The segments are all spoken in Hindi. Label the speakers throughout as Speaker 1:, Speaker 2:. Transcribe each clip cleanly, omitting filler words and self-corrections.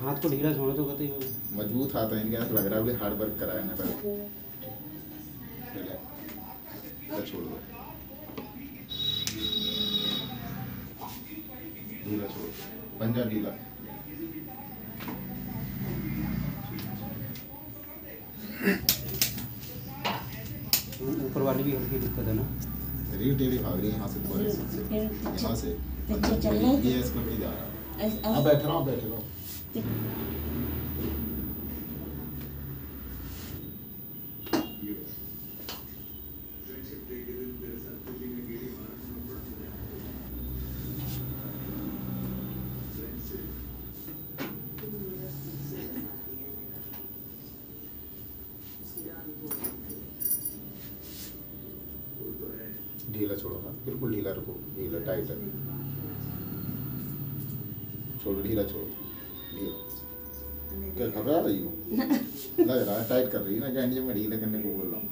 Speaker 1: हाथ को ढीला छोड़ो तो कहते ही
Speaker 2: मजबूत हाथ है इनके, लग रहा है हार्ड वर्क करा है ना पहले। छोड़ दो, ढीला छोड़ो, पंजा ढीला।
Speaker 1: ऊपर वाली भी हल्की दिक्कत है ना,
Speaker 2: रीढ़ टेढ़ी भाग रही है यहाँ से, तुम्हारे यहाँ से ये इसको नहीं जा रहा। हाँ बैठे रहो, बैठे रहो। ढीला छोड़ो, हाँ बिल्कुल ढीला रखो, ढीला टाइट है, छोड़ो ढीला, छोड़ो ढीला। क्या घबरा रही हो? लग रहा है टाइट कर रही है ना, कैंडी में ढीला करने को बोल रहा हूँ।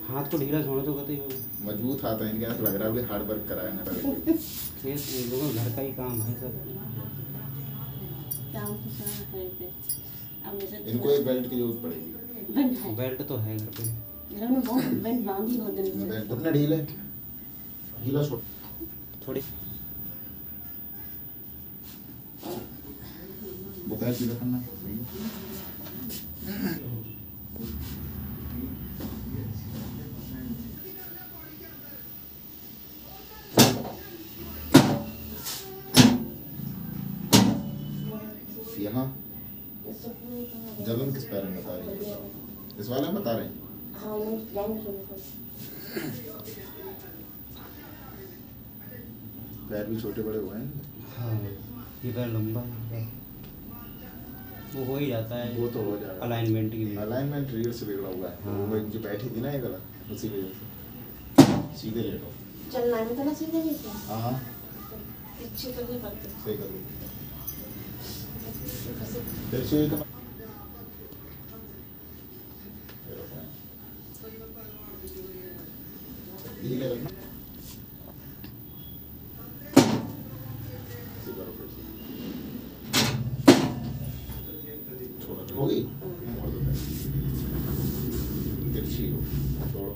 Speaker 1: हाथ को ढीला छोड़ो तो कहते ही
Speaker 2: मजबूत हाथ है इनके, लग रहा है हार्ड वर्क करा है ना पहले।
Speaker 1: लोगों घर का ही काम है सब।
Speaker 2: इनको एक बेल्ट की जरूरत पड़ेगी।
Speaker 1: बेल्ट तो है घर पे,
Speaker 2: घुटने ढीले, ढीला छोड़
Speaker 1: थोड़ी।
Speaker 2: वो पैर सीधा करना। यहाँ जलन किस पैर में बता रही है? इस वाले में बता रहे हैं। पैर भी छोटे बड़े हुए हैं।
Speaker 1: हाँ ये पैर लंबा है, वो हो ही जाता है।
Speaker 2: वो तो हो जाएगा,
Speaker 1: अलाइनमेंट की,
Speaker 2: अलाइनमेंट रीढ़ से बिगड़ा हुआ है।
Speaker 1: हाँ।
Speaker 2: वो जो बैठी थी ना ये गलत, उसी वजह से। सीधे लेटो,
Speaker 3: चलना है तो ना सीधे ही।
Speaker 2: हाँ
Speaker 3: पीछे करने पड़ते,
Speaker 2: सही कर लो, फिर से एक ढीले रखना, हो गई, तिरछी हो, छोड़ो।